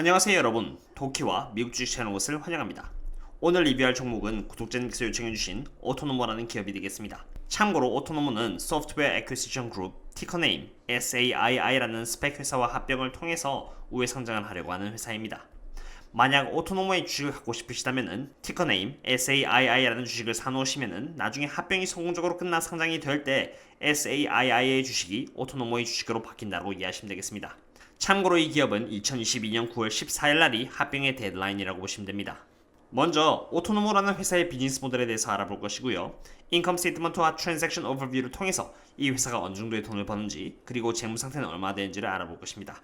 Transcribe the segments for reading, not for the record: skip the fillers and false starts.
안녕하세요 여러분, 도키와 미국 주식 채널 것을 환영합니다. 오늘 리뷰할 종목은 구독자님께서 요청해주신 오토노모라는 기업이 되겠습니다. 참고로 오토노모는 소프트웨어 애퀴시션 그룹 티커네임 SAII라는 스펙 회사와 합병을 통해서 우회 상장을 하려고 하는 회사입니다. 만약 오토노모의 주식을 갖고 싶으시다면 티커네임 SAII라는 주식을 사놓으시면 나중에 합병이 성공적으로 끝나 상장이 될 때 SAII의 주식이 오토노모의 주식으로 바뀐다고 이해하시면 되겠습니다. 참고로 이 기업은 2022년 9월 14일 날이 합병의 데드라인이라고 보시면 됩니다. 먼저 오토노모라는 회사의 비즈니스 모델에 대해서 알아볼 것이고요. 인컴 스테이트먼트와 트랜잭션 오버뷰를 통해서 이 회사가 어느 정도의 돈을 버는지 그리고 재무 상태는 얼마나 되는지를 알아볼 것입니다.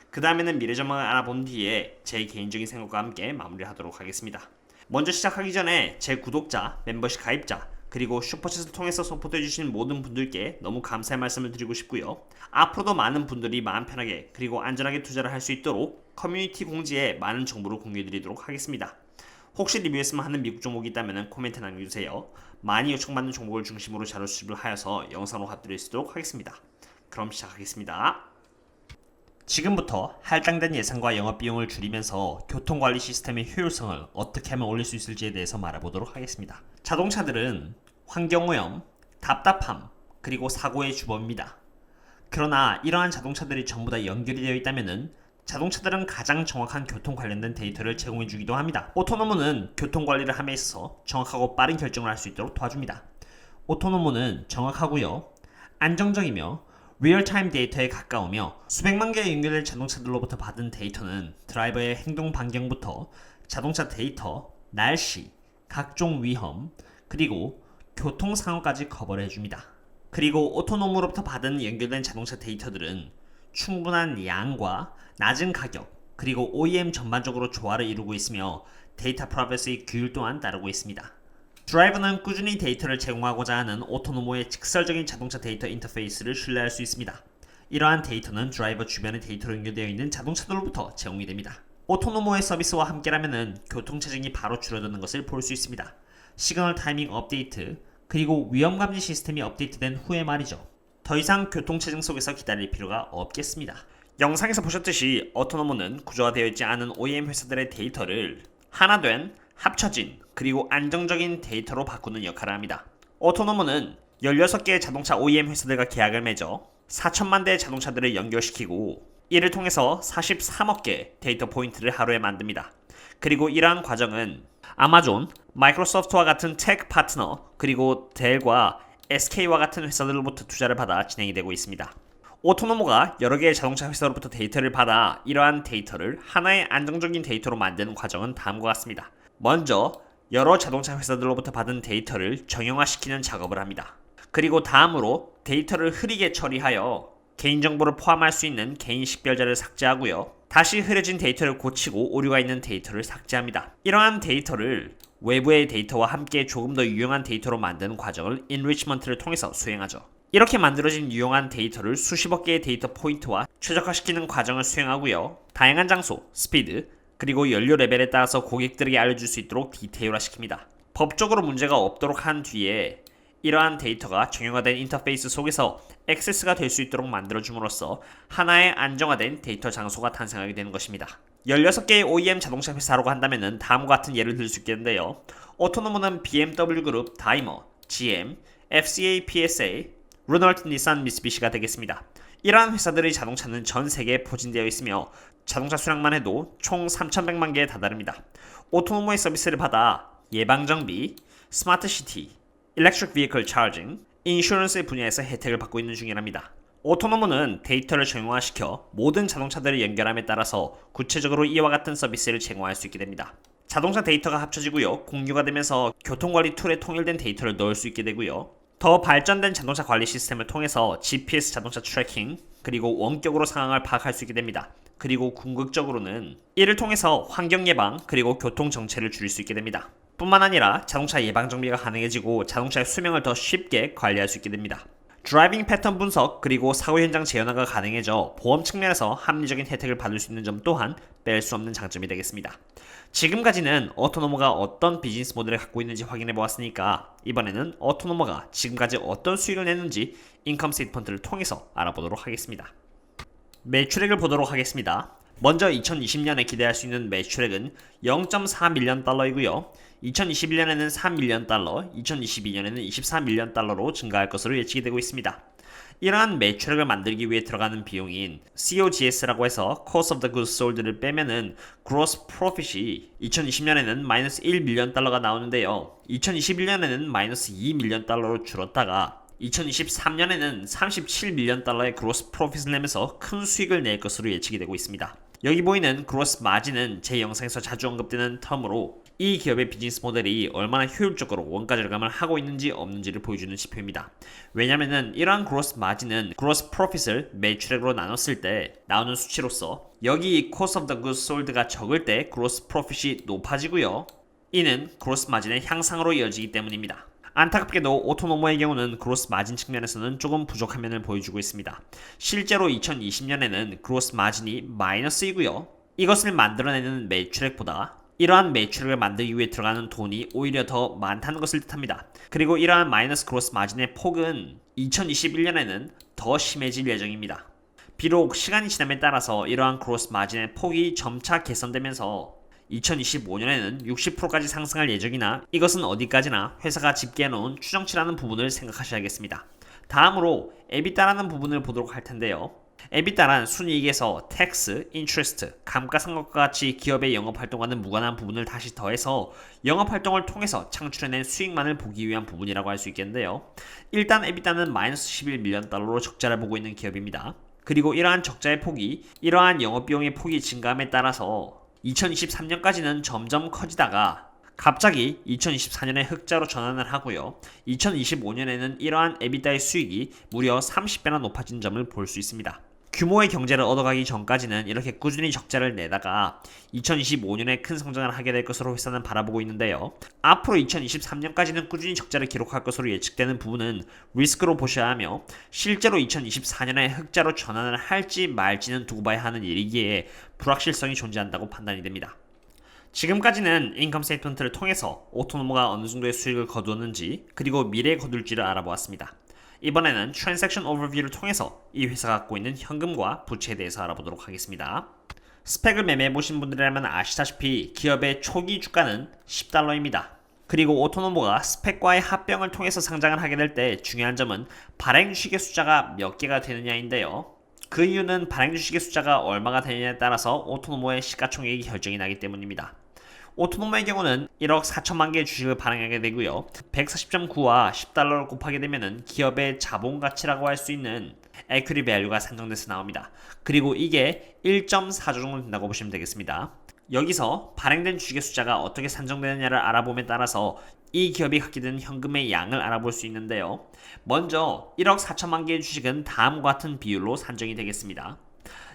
그 다음에는 미래 전망을 알아본 뒤에 제 개인적인 생각과 함께 마무리하도록 하겠습니다. 먼저 시작하기 전에 제 구독자, 멤버십 가입자, 그리고 슈퍼챗을 통해서 서포트해주신 모든 분들께 너무 감사의 말씀을 드리고 싶고요. 앞으로도 많은 분들이 마음 편하게 그리고 안전하게 투자를 할 수 있도록 커뮤니티 공지에 많은 정보를 공유해드리도록 하겠습니다. 혹시 리뷰했으면 하는 미국 종목이 있다면 코멘트 남겨주세요. 많이 요청받는 종목을 중심으로 자료 수집을 하여서 영상으로 합드릴 수 있도록 하겠습니다. 그럼 시작하겠습니다. 지금부터 할당된 예산과 영업비용을 줄이면서 교통관리 시스템의 효율성을 어떻게 하면 올릴 수 있을지에 대해서 말해보도록 하겠습니다. 자동차들은 환경오염, 답답함, 그리고 사고의 주범입니다. 그러나 이러한 자동차들이 전부 다 연결이 되어 있다면 자동차들은 가장 정확한 교통 관련된 데이터를 제공해주기도 합니다. 오토노모는 교통관리를 함에 있어서 정확하고 빠른 결정을 할 수 있도록 도와줍니다. 오토노모는 정확하고요, 안정적이며 리얼타임 데이터에 가까우며 수백만 개의 연결된 자동차들로부터 받은 데이터는 드라이버의 행동 반경부터 자동차 데이터, 날씨, 각종 위험, 그리고 교통 상황까지 커버를 해줍니다. 그리고 오토노모로부터 받은 연결된 자동차 데이터들은 충분한 양과 낮은 가격, 그리고 OEM 전반적으로 조화를 이루고 있으며 데이터 프라이버시의 규율 또한 따르고 있습니다. 드라이버는 꾸준히 데이터를 제공하고자 하는 오토노모의 직설적인 자동차 데이터 인터페이스를 신뢰할 수 있습니다. 이러한 데이터는 드라이버 주변의 데이터로 연결되어 있는 자동차들로부터 제공이 됩니다. 오토노모의 서비스와 함께라면 교통체증이 바로 줄어드는 것을 볼 수 있습니다. 시그널 타이밍 업데이트, 그리고 위험감지 시스템이 업데이트된 후에 말이죠. 더 이상 교통체증 속에서 기다릴 필요가 없겠습니다. 영상에서 보셨듯이 오토노모는 구조화되어 있지 않은 OEM 회사들의 데이터를 하나된 합쳐진 그리고 안정적인 데이터로 바꾸는 역할을 합니다. 오토노모는 16개의 자동차 OEM 회사들과 계약을 맺어 4천만 대의 자동차들을 연결시키고 이를 통해서 43억 개의 데이터 포인트를 하루에 만듭니다. 그리고 이러한 과정은 아마존, 마이크로소프트와 같은 테크 파트너, 그리고 델과 SK와 같은 회사들로부터 투자를 받아 진행이 되고 있습니다. 오토노모가 여러 개의 자동차 회사로부터 데이터를 받아 이러한 데이터를 하나의 안정적인 데이터로 만드는 과정은 다음과 같습니다. 먼저 여러 자동차 회사들로부터 받은 데이터를 정형화시키는 작업을 합니다. 그리고 다음으로 데이터를 흐리게 처리하여 개인정보를 포함할 수 있는 개인 식별자를 삭제하고요. 다시 흐려진 데이터를 고치고 오류가 있는 데이터를 삭제합니다. 이러한 데이터를 외부의 데이터와 함께 조금 더 유용한 데이터로 만드는 과정을 enrichment를 통해서 수행하죠. 이렇게 만들어진 유용한 데이터를 수십억 개의 데이터 포인트와 최적화시키는 과정을 수행하고요. 다양한 장소, 스피드, 그리고 연료 레벨에 따라서 고객들에게 알려줄 수 있도록 디테일화시킵니다. 법적으로 문제가 없도록 한 뒤에 이러한 데이터가 정형화된 인터페이스 속에서 액세스가 될 수 있도록 만들어줌으로써 하나의 안정화된 데이터 장소가 탄생하게 되는 것입니다. 16개의 OEM 자동차 회사라고 한다면 다음과 같은 예를 들 수 있겠는데요. 오토노모는 BMW 그룹, 다이머, GM, FCA, PSA, 르놀트, 닛산, 미쓰비시가 되겠습니다. 이러한 회사들의 자동차는 전 세계에 포진되어 있으며 자동차 수량만 해도 총 3,100만 개에 다다릅니다. 오토노모의 서비스를 받아 예방정비, 스마트시티, 일렉트릭 비이클 차징, 인슈런스 분야에서 혜택을 받고 있는 중이랍니다. 오토노모는 데이터를 정형화시켜 모든 자동차들을 연결함에 따라서 구체적으로 이와 같은 서비스를 제공할 수 있게 됩니다. 자동차 데이터가 합쳐지고요, 공유가 되면서 교통관리 툴에 통일된 데이터를 넣을 수 있게 되고요. 더 발전된 자동차 관리 시스템을 통해서 GPS 자동차 트래킹, 그리고 원격으로 상황을 파악할 수 있게 됩니다. 그리고 궁극적으로는 이를 통해서 환경 예방, 그리고 교통 정체를 줄일 수 있게 됩니다. 뿐만 아니라 자동차 예방 정비가 가능해지고 자동차의 수명을 더 쉽게 관리할 수 있게 됩니다. 드라이빙 패턴 분석, 그리고 사고 현장 재현화가 가능해져 보험 측면에서 합리적인 혜택을 받을 수 있는 점 또한 뺄 수 없는 장점이 되겠습니다. 지금까지는 오토노모가 어떤 비즈니스 모델을 갖고 있는지 확인해 보았으니까 이번에는 오토노모가 지금까지 어떤 수익을 냈는지 인컴 스테이트먼트를 통해서 알아보도록 하겠습니다. 매출액을 보도록 하겠습니다. 먼저 2020년에 기대할 수 있는 매출액은 0.4밀리언 달러이고요. 2021년에는 3밀리언 달러, 2022년에는 24밀리언 달러로 증가할 것으로 예측이 되고 있습니다. 이러한 매출액을 만들기 위해 들어가는 비용인 COGS라고 해서 Cost of the Goods Sold를 빼면은 Gross Profit이 2020년에는 마이너스 1밀리언 달러가 나오는데요. 2021년에는 마이너스 2밀리언 달러로 줄었다가 2023년에는 37밀리언 달러의 Gross Profit을 내면서 큰 수익을 낼 것으로 예측이 되고 있습니다. 여기 보이는 Gross Margin은 제 영상에서 자주 언급되는 텀으로 이 기업의 비즈니스 모델이 얼마나 효율적으로 원가 절감을 하고 있는지 없는지를 보여주는 지표입니다. 왜냐면은 이러한 Gross Margin은 Gross Profit을 매출액으로 나눴을 때 나오는 수치로서 여기 Cost of the Goods Sold가 적을 때 Gross Profit이 높아지고요. 이는 Gross Margin의 향상으로 이어지기 때문입니다. 안타깝게도 오토노모의 경우는 그로스 마진 측면에서는 조금 부족한 면을 보여주고 있습니다. 실제로 2020년에는 그로스 마진이 마이너스이고요. 이것을 만들어내는 매출액보다 이러한 매출액을 만들기 위해 들어가는 돈이 오히려 더 많다는 것을 뜻합니다. 그리고 이러한 마이너스 그로스 마진의 폭은 2021년에는 더 심해질 예정입니다. 비록 시간이 지남에 따라서 이러한 그로스 마진의 폭이 점차 개선되면서 2025년에는 60%까지 상승할 예정이나 이것은 어디까지나 회사가 집계해놓은 추정치라는 부분을 생각하셔야겠습니다. 다음으로 EBITDA라는 부분을 보도록 할 텐데요. EBITDA란 순이익에서 텍스, 인트레스트, 감가상각과 같이 기업의 영업활동과는 무관한 부분을 다시 더해서 영업활동을 통해서 창출해낸 수익만을 보기 위한 부분이라고 할 수 있겠는데요. 일단 EBITDA는 마이너스 11밀리언 달러로 적자를 보고 있는 기업입니다. 그리고 이러한 적자의 폭이 이러한 영업비용의 폭이 증가함에 따라서 2023년까지는 점점 커지다가 갑자기 2024년에 흑자로 전환을 하고요. 2025년에는 이러한 에비다의 수익이 무려 30배나 높아진 점을 볼 수 있습니다. 규모의 경제를 얻어가기 전까지는 이렇게 꾸준히 적자를 내다가 2025년에 큰 성장을 하게 될 것으로 회사는 바라보고 있는데요. 앞으로 2023년까지는 꾸준히 적자를 기록할 것으로 예측되는 부분은 리스크로 보셔야 하며 실제로 2024년에 흑자로 전환을 할지 말지는 두고 봐야 하는 일이기에 불확실성이 존재한다고 판단이 됩니다. 지금까지는 인컴 스테이트먼트를 통해서 오토노모가 어느 정도의 수익을 거두었는지 그리고 미래에 거둘지를 알아보았습니다. 이번에는 트랜잭션 오버뷰를 통해서 이 회사가 갖고 있는 현금과 부채에 대해서 알아보도록 하겠습니다. 스펙을 매매해보신 분들이라면 아시다시피 기업의 초기 주가는 10달러입니다. 그리고 오토노모가 스펙과의 합병을 통해서 상장을 하게 될 때 중요한 점은 발행 주식의 숫자가 몇 개가 되느냐인데요. 그 이유는 발행 주식의 숫자가 얼마가 되느냐에 따라서 오토노모의 시가총액이 결정이 나기 때문입니다. 오토노모의 경우는 1억 4천만 개의 주식을 발행하게 되고요. 140.9와 10달러를 곱하게 되면 기업의 자본가치라고 할 수 있는 equity value가 산정돼서 나옵니다. 그리고 이게 1.4조 정도 된다고 보시면 되겠습니다. 여기서 발행된 주식의 숫자가 어떻게 산정되느냐를 알아봄에 따라서 이 기업이 갖게 되는 현금의 양을 알아볼 수 있는데요. 먼저 1억 4천만 개의 주식은 다음과 같은 비율로 산정이 되겠습니다.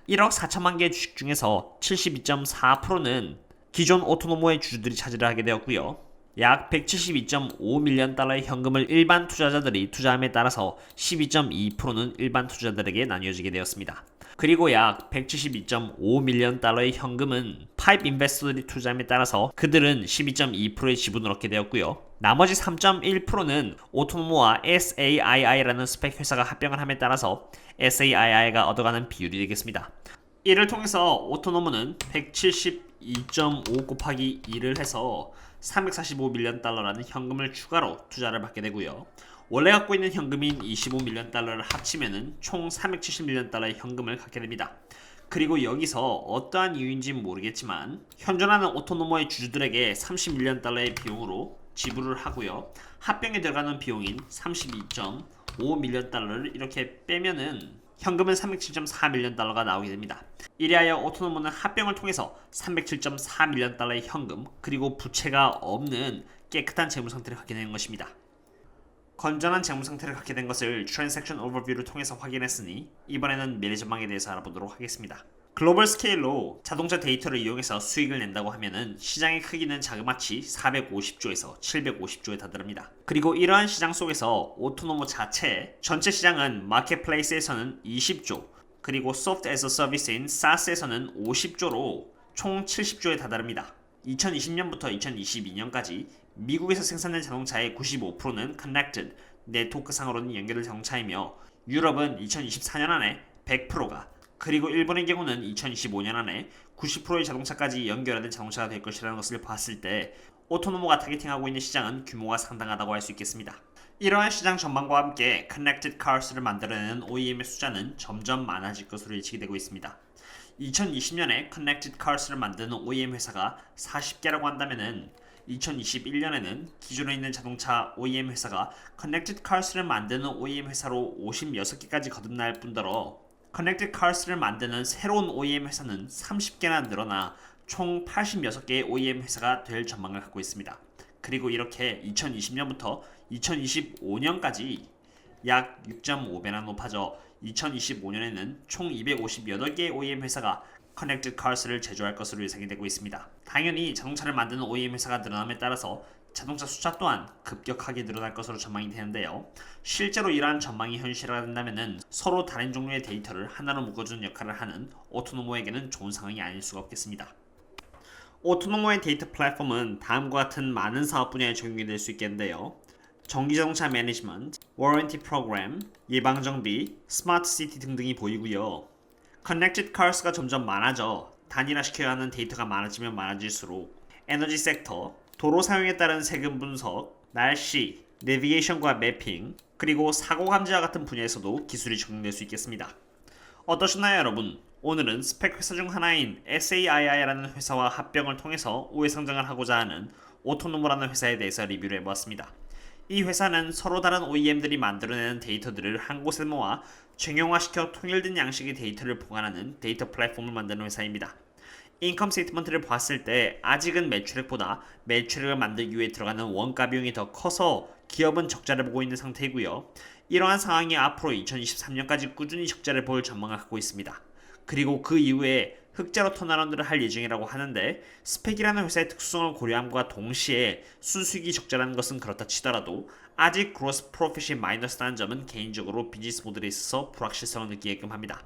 1억 4천만 개의 주식 중에서 72.4%는 기존 오토노모의 주주들이 차지를 하게 되었고요. 약 172.5밀리언 달러의 현금을 일반 투자자들이 투자함에 따라서 12.2%는 일반 투자자들에게 나뉘어지게 되었습니다. 그리고 약 172.5밀리언 달러의 현금은 파이프 인베스터들이 투자함에 따라서 그들은 12.2%의 지분을 얻게 되었고요. 나머지 3.1%는 오토노모와 SAII라는 스펙 회사가 합병을 함에 따라서 SAII가 얻어가는 비율이 되겠습니다. 이를 통해서 오토노모는 172.5 곱하기 2를 해서 345밀리언 달러라는 현금을 추가로 투자를 받게 되고요. 원래 갖고 있는 현금인 25밀리언 달러를 합치면은 총 370밀리언 달러의 현금을 갖게 됩니다. 그리고 여기서 어떠한 이유인지는 모르겠지만 현존하는 오토노모의 주주들에게 30밀리언 달러의 비용으로 지불을 하고요. 합병에 들어가는 비용인 32.5밀리언 달러를 이렇게 빼면은 현금은 307.4밀리언 달러가 나오게 됩니다. 이리하여 오토노모는 합병을 통해서 307.4밀리언 달러의 현금 그리고 부채가 없는 깨끗한 재무 상태를 갖게 되는 것입니다. 건전한 재무 상태를 갖게 된 것을 트랜잭션 오버뷰를 통해서 확인했으니 이번에는 미래 전망에 대해서 알아보도록 하겠습니다. 글로벌 스케일로 자동차 데이터를 이용해서 수익을 낸다고 하면은 시장의 크기는 자그마치 450조에서 750조에 다다릅니다. 그리고 이러한 시장 속에서 오토노모 자체 전체 시장은 마켓플레이스에서는 20조 그리고 소프트 애저 서비스인 SaaS에서는 50조로 총 70조에 다다릅니다. 2020년부터 2022년까지 미국에서 생산된 자동차의 95%는 Connected, 네트워크상으로는 연결된 자동차이며 유럽은 2024년 안에 100%가 그리고 일본의 경우는 2025년 안에 90%의 자동차까지 연결된 자동차가 될 것이라는 것을 봤을 때 오토노모가 타겟팅하고 있는 시장은 규모가 상당하다고 할 수 있겠습니다. 이러한 시장 전망과 함께 Connected Cars를 만들어내는 OEM의 숫자는 점점 많아질 것으로 예측이 되고 있습니다. 2020년에 Connected Cars를 만드는 OEM 회사가 40개라고 한다면은 2021년에는 기존에 있는 자동차 OEM 회사가 Connected Cars를 만드는 OEM 회사로 56개까지 거듭날 뿐더러 Connected Cars를 만드는 새로운 OEM 회사는 30개나 늘어나 총 86개의 OEM 회사가 될 전망을 갖고 있습니다. 그리고 이렇게 2020년부터 2025년까지 약 6.5배나 높아져 2025년에는 총 258개의 OEM 회사가 Connected Cars를 제조할 것으로 예상이 되고 있습니다. 당연히 자동차를 만드는 OEM 회사가 늘어남에 따라서 자동차 숫자 또한 급격하게 늘어날 것으로 전망이 되는데요. 실제로 이러한 전망이 현실화가 된다면 서로 다른 종류의 데이터를 하나로 묶어주는 역할을 하는 오토노모에게는 좋은 상황이 아닐 수가 없겠습니다. 오토노모의 데이터 플랫폼은 다음과 같은 많은 사업 분야에 적용이 될 수 있겠는데요. 전기자동차 매니지먼트, 워런티 프로그램, 예방정비, 스마트 시티 등등이 보이고요. Connected Cars가 점점 많아져 단일화시켜야 하는 데이터가 많아지면 많아질수록 에너지 섹터, 도로 사용에 따른 세금 분석, 날씨, 내비게이션과 매핑, 그리고 사고 감지와 같은 분야에서도 기술이 적용될 수 있겠습니다. 어떠셨나요, 여러분? 오늘은 스펙 회사 중 하나인 SAII라는 회사와 합병을 통해서 우회 상장을 하고자 하는 오토노모라는 회사에 대해서 리뷰를 해보았습니다. 이 회사는 서로 다른 OEM들이 만들어내는 데이터들을 한 곳에 모아 정형화시켜 통일된 양식의 데이터를 보관하는 데이터 플랫폼을 만드는 회사입니다. 인컴 스테이트먼트를 봤을 때 아직은 매출액보다 매출액을 만들기 위해 들어가는 원가 비용이 더 커서 기업은 적자를 보고 있는 상태이고요. 이러한 상황이 앞으로 2023년까지 꾸준히 적자를 볼 전망을 갖고 있습니다. 그리고 그 이후에 흑자로 턴어라운드를 할 예정이라고 하는데 스펙이라는 회사의 특수성을 고려함과 동시에 순수익이 적자라는 것은 그렇다 치더라도 아직 그로스 프로핏이 마이너스라는 점은 개인적으로 비즈니스 모델에 있어서 불확실성을 느끼게끔 합니다.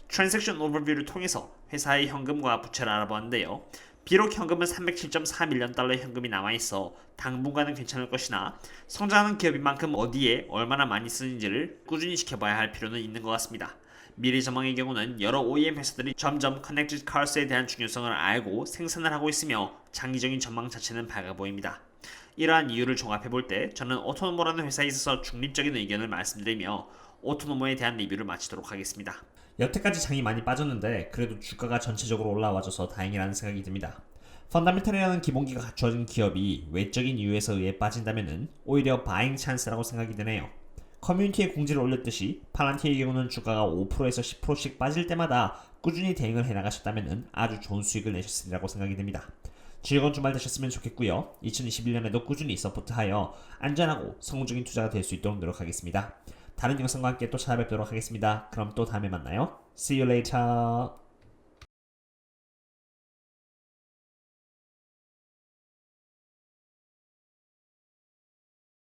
트랜잭션 오버뷰를 통해서 회사의 현금과 부채를 알아보았는데요. 비록 현금은 307.4밀리언 달러의 현금이 남아있어 당분간은 괜찮을 것이나 성장하는 기업인 만큼 어디에 얼마나 많이 쓰는지를 꾸준히 지켜봐야 할 필요는 있는 것 같습니다. 미래 전망의 경우는 여러 OEM 회사들이 점점 Connected Cars에 대한 중요성을 알고 생산을 하고 있으며 장기적인 전망 자체는 밝아 보입니다. 이러한 이유를 종합해볼 때 저는 오토노모라는 회사에 있어서 중립적인 의견을 말씀드리며 오토노모에 대한 리뷰를 마치도록 하겠습니다. 여태까지 장이 많이 빠졌는데 그래도 주가가 전체적으로 올라와줘서 다행이라는 생각이 듭니다. 펀더멘털이라는 기본기가 갖추어진 기업이 외적인 이유에서 의해 빠진다면 오히려 바잉 찬스라고 생각이 드네요. 커뮤니티에 공지를 올렸듯이 팔란티의 경우는 주가가 5%에서 10%씩 빠질 때마다 꾸준히 대응을 해나가셨다면 아주 좋은 수익을 내셨으리라고 생각이 듭니다. 즐거운 주말 되셨으면 좋겠고요. 2021년에도 꾸준히 서포트하여 안전하고 성공적인 투자가 될 수 있도록 노력하겠습니다. 다른 영상과 함께 또 찾아뵙도록 하겠습니다. 그럼 또 다음에 만나요. See you later.